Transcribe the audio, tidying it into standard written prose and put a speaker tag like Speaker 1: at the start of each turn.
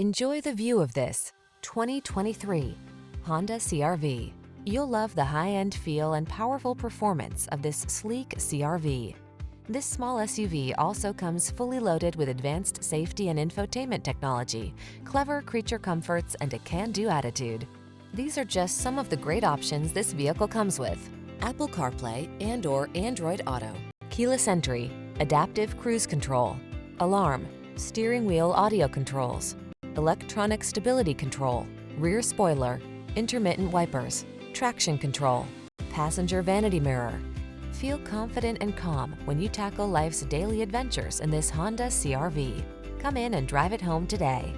Speaker 1: Enjoy the view of this 2023 Honda CR-V. You'll love the high-end feel and powerful performance of this sleek CR-V. This small SUV also comes fully loaded with advanced safety and infotainment technology, clever creature comforts, and a can-do attitude. These are just some of the great options this vehicle comes with: Apple CarPlay and/or Android Auto, keyless entry, adaptive cruise control, alarm, steering wheel audio controls, electronic stability control, rear spoiler, intermittent wipers, traction control, passenger vanity mirror. Feel confident and calm when you tackle life's daily adventures in this Honda CR-V. Come in and drive it home today.